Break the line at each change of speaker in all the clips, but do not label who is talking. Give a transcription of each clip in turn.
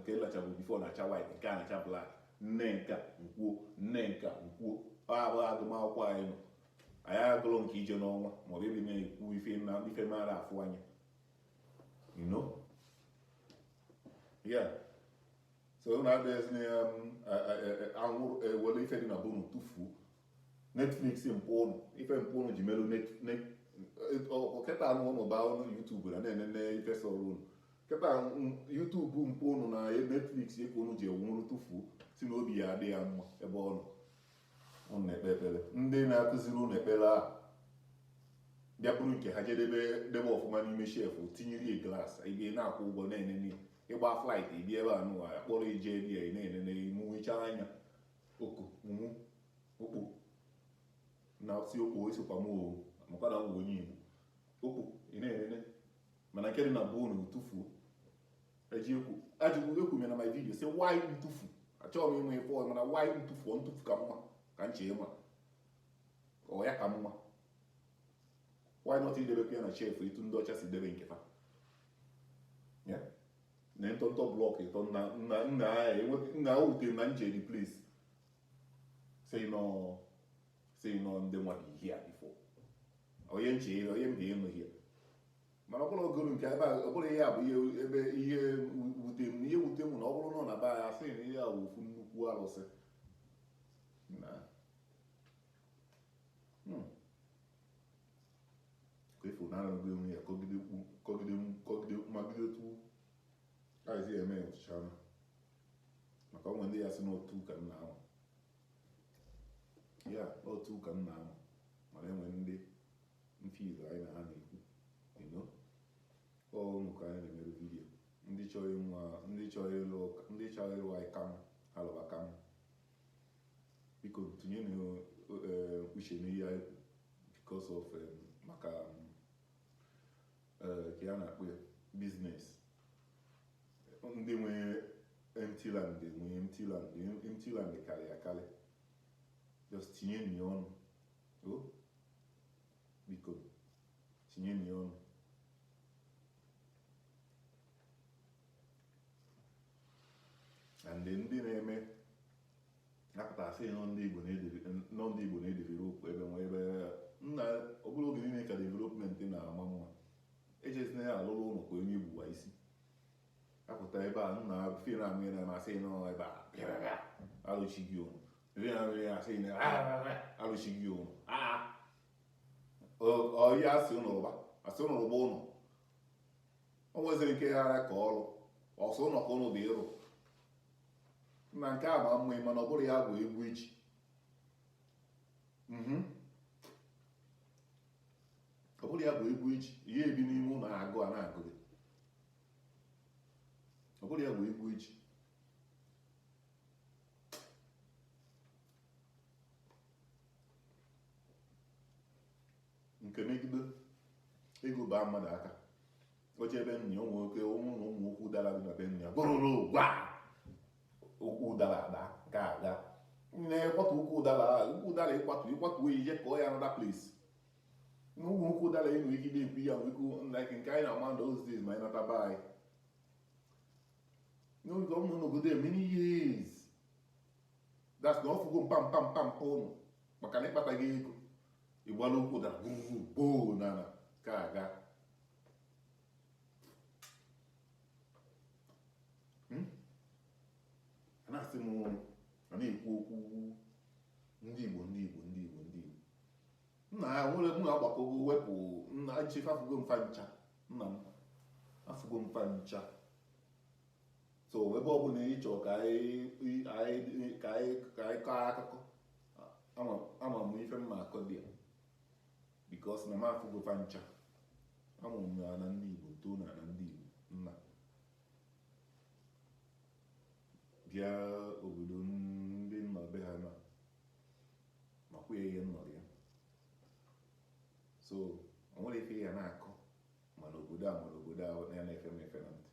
nke lachabu before na-acha white nke a na-acha black nne nka nkwuo nne nka nkwuo abụ agụmakwụkwọ anyị nọ anyị agụrụ nke ije n'ọnwa maọbụ ebe na-ekwu ife mara afụ anya you know yeah so na abịazi anwụrụ ewere ife dị na bụ unu tụfuo Netflix mpụ ụnụ ife mpụ ụnụ ji merụ kịta anụ ụnụ baa ụnụ YouTube na na-enene ife sọrọ ụnụ kịta YouTube mpụ ụnụ na Netflix eke ụnụ ji enwụrụ tụfuo si na obi ya adị ya mma ebe ọ nọ ụnụ na-ekpe ekpere ndị na-akụziri ụnụ ekpere a bịapụrụ nke ha jedebe ọfụma n'ime shelf tinyere glaasị ị na-akwụ ụgwọ na-enene ịgba flight ibi ebe a nụwa kpọrọ ije ebe ya na-enene mụnwecha anya oko mụmụ okpo na si okpo esokwa m maka na onye Igbo okpo ị na-enene mana nke dị na bụ unu tụfuo eji ajụjụ ekwu mere na my video sị why ntụfu achọghị m ịnwe ife mana why ntụfu ka mma ka nche ma ọ ya ka mma why not idebe ya na chef etu ndị ọcha si debe nke fa na ntọntọ blọk ịtọ nna wutere na nje replace say no ndị nwa dị here before onye nche onye mbe ịnụ here mana ọ bụrụ ogoro nke ebe ọ bụrụ ihe a bụ ihe wute m na ọ bụrụ nọ na be ya sị na ihe a wụ ofu nnukwu arụsị na efu na-arụgbu onwe ya kọgide magide otu azi eme ọchịchana maka onwe ndị ya sị n'otu ka m na-anwa ya otu ka m na-anwa mana enwe ndị mfizi anyị na ha na-ekwu ụmụ ka anyị na-emerụ vidiyo ndị chọrọ ịlụ anyị kam ha lụba kam biko tụnye na uche n'ihe anyị because of maka ka ya na-akpụ ya biznes ndị nwere empty land karịa akarị just tinye nyi ọnụ biko tinye nyi ọnụ and ndị na-eme napụta asị nọ ndị Igbo na-edevelopụ ebe nwe ebe nna ọbụla oge niile ka development na-ama mma ejezina ya alụrụ ụlọ ka onye Igbo isi apụta ebe a nna fe na amụ na amasị nọ ebe a alụchighị ụnụ ebe na asị na alụchighị ụnụ ọya asị ụnụrụba ụnụ o nweziri nke ya ara ka ọrụ ọsọ ụnọ ka ụnụ dị ịrụ na nke a ma mma mana ọ bụrụ ya bụ egwu eji ọ bụrụ ya bụ egwu eji ihe ebi n'ime ụlọ agụ a na-agụ gị ọ bụrụ ya bụ egwu eji nke megide ego baa mmadụ aka oche ebe nna ụmụ nwoke ụmụ na ụmụ okwu dara dị na be nna ya bụrụrụ gwa okwu dara ada ga aga na-ekwatu ukwu dara ịkwatu ije kọọ ya another place n'ugwu ukwu dara ịnụ ike na-ekwu ya like nke anyị na-ama those days ma anyị nata be anyị n'oge ọmụ n'obodo many years that's na ọfụgo mpam ụnụ maka na ịkpata gị ego ịgbala ukwu dara boo na ka aga na-asị m na-ekwu okwu ndị Igbo nna ya nwere m agbakọgo wepụ nna nchefe afụgo mfa ncha nna m afụgo mfa ncha so ebe ọ bụla ị chọrọ ka anyị kọọ akụkọ ama m ife mma akọ dị ya bikos na m afụgo mfa ncha amụrụ m ya na ndị Igbo too na ndị Igbo nna bịa obodo ndị nna be ha na makwa ihe nnọrọ ya so o nwere ife ya na-akọ mana obodo a ya na-efe m efe na ntị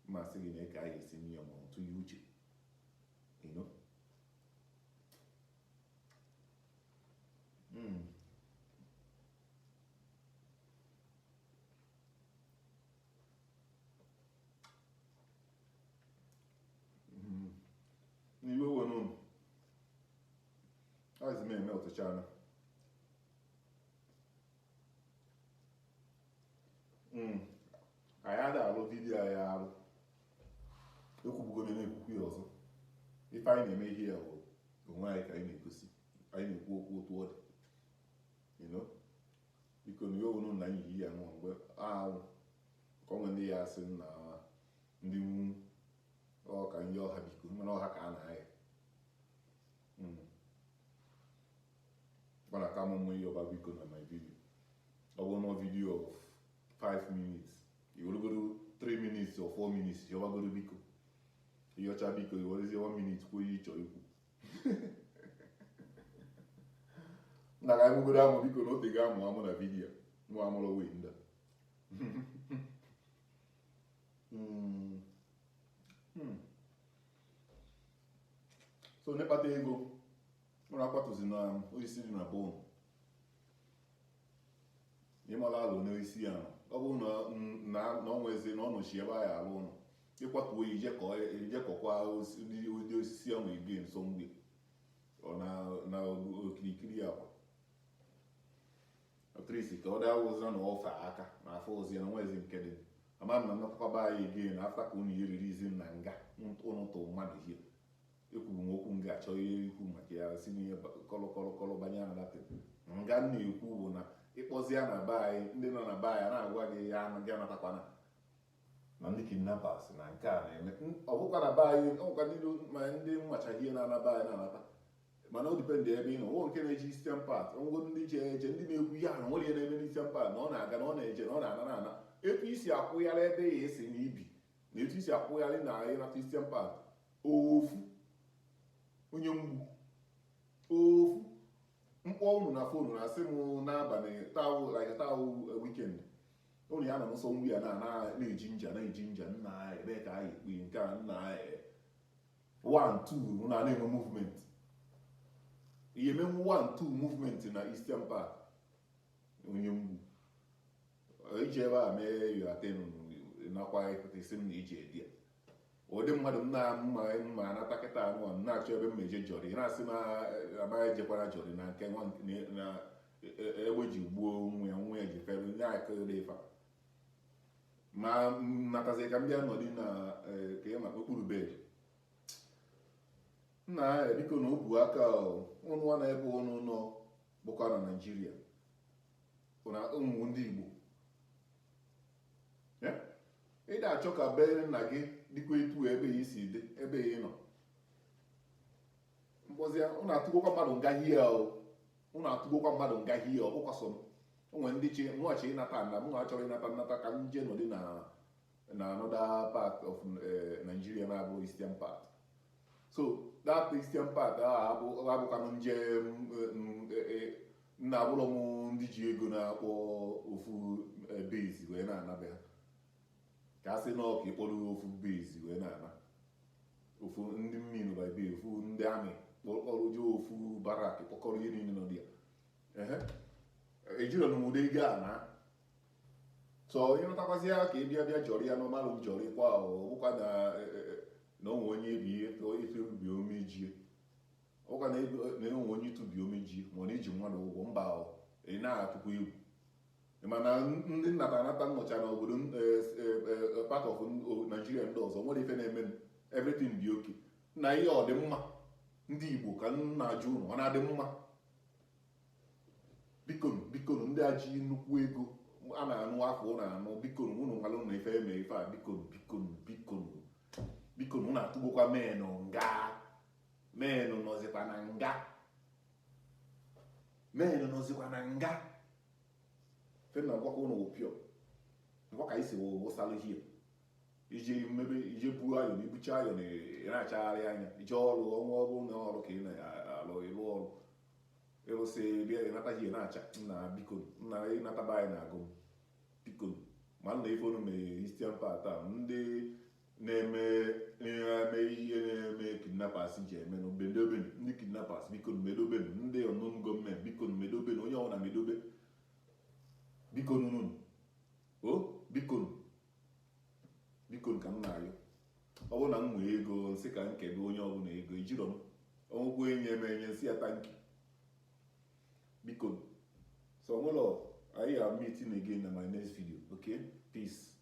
mmasị gị na ka anyị esi nye ma ntụ ya uche ọchana anyị ada alụ vidiyo anyị alụ ekwubugo m na-ekwukwu ya ọzọ ife anyị na-eme ihe ya bụ onwe anyị ka anyị na-egosi anyị na-ekwu okwu otu ọ dị biko na ihe ọbụla na anyị yi ya nwa mgbe ahụ ka ọ nwere ndị ya asị na ndị ọka ndị ọha biko mana ọha ka a na-aya mana ka m mma ihe ọba biko na my video ọ bụrụ na video of 5 minutes iwerugoro 3 minutes or 4 minutes yọbagoro biko ịyọcha biko iwerezie 1 minute kwuo ihe ịchọ ikwu nna ka anyị nwegoro amụ biko na ote ga-amụ amụ na vidiyo nwa amụrụ wee nda so n'ịkpata ego mụrụ akwatụzi na osisi dị na bonu ịmara alụ n'isi ya ọ bụrụ na ọ nwezi na ọ nọchi ebe anyị alụ ụlọ ịkwatuo ya ijekọkwa ụdị osisi ahụ ege nso mgbe na okirikiri akwa atrisi ka ọ dị awụza na ọfa aka na afọ ozi ya na nwezi nke dị ama m na nnatakwaba anyị ege na afta ka unu yeriri izi na nga ụnụ tụ mmadụ ihe ekwuru m okwu nga achọ ihe ikwu maka ya si n'ihe kọlọkọlọkọlọ banye na datin nga m na-ekwu bụ na ịkpọzi ya na be anyị ndị nọ na be anyị na-agwa gị ya gị anatakwana na ndị kidnappers na nke a na-eme ọ bụkwa na be anyị ọkwa ma ndị mmachaghị ihe na-ana be anyị na-anata mana o dipendị ebe ị nọ nwo nke na-eji Eastern Part ngo ndị je eje ndị na-ekwu ihe ahụ nwere ihe na-eme n'Eastern Part na ọ na-aga na ọ na-eje na ọ na-ana na-ana etu isi akwụgharị ebe ya esi na ibi na etu isi akwụgharị na ịnata Eastern Part ofu onye mgbu ofu mkpọ unu na fonu na-asị m n'abalị taụ weekend ụnụ ya na nsọ nri ya na-eji nja nna ebe ka anyị ekpe nke a nna 1-2 na-enwe movement ihe emenwu 1-2 movement na Eastern Part onye mgbu iji ebe a mee yoatenu nakwa isi m na iji edi ya ụdị mmadụ mma anata kịta anụ a na-achọ ebe m eje jọrị na-asị m amaghị ejekwara jọrị na nke na egbe ji gbuo nwa ya ji fere nye akịrị ife ma natazi ka m bịa nọdị na ka ị maka okpuru bed nna biko na obu aka ụnụ na ebe ụnụ nọ bụkwa na Naịjirịa ụmụ ndị Igbo ị ga-achọ ka be nna gị dịkwa etu ebe ya isi dị ebe ya nọ mkpọzi ụnụ atụgokwa mmadụ ngaghị ya ọ bụkwa sọ onwe ndị chi nwachi ịnata nna m achọrọ ịnata ka m jee nọdị na another part of Nigeria na-abụ Eastern Part so that Eastern Part abụkwanụ nje nna abụrọ m ndị ji ego na-akpọ ofu base wee na-anabe ha ka a sị na ọka ịkpọrọ ofu base wee na-ana ofu ndị mmiri by bay ofu ndị amị kpọrọ je ofu barak kpọkọrọ ihe niile nọ dị ya ejiro na ụdị ego a na so onye nọtakwazi ya ka ị bịa jọrọ ya n'ọmalụ njọrọ ịkwa ọbụkwa na onwe onye ebi ife ubi omejie ọkwa na enwe onye ịtụbi omejie ma ọ na-eji mmadụ ụgwọ mba ị na-atụkwa egwu mana ndị nnata nnọcha na obodo part of Nigeria ndị ọzọ nwere ife na-eme everything dị oke na ihe ọ dị mma ndị Igbo ka nna ajụ ụnụ ọ na-adị mma bikonu ndị a ji nnukwu ego a na-anụ afọ na-anụ bikonu ụnụ nwalụ na ife eme ife a bikonu na-atụgbokwa menụ nọzikwa na nga fe na gwakwa ụnụ wụpịọ ngwa ka isi wụsalụ hie ije buo ayọ na ibucha ayọ na-achagharị anya ije ọrụ ọnwa ọrụ na ọrụ ka ị na-alụ ịlụ ọrụ ịrụsị bịa ịnata hie na-acha nna bikonu nna ịnataba anyị na-agụ bikonu ma nna ife unu mere Eastern Part a ndị na-eme ihe na-eme kidnappers ji eme n'obendobenu ndị kidnappers bikonu medobenu ndị ọnụnụ gọọmenti bikonu medobenu onye ọbụla medobe bikonu nunu bikonu ka m na-ayọ ọ bụrụ na m nwee ego nsị ka m kedo onye ọbụla ego ijiro m ọnwụkwu enye nsị ya tanki biko. So well, I am meeting again in my next video. Okay, peace.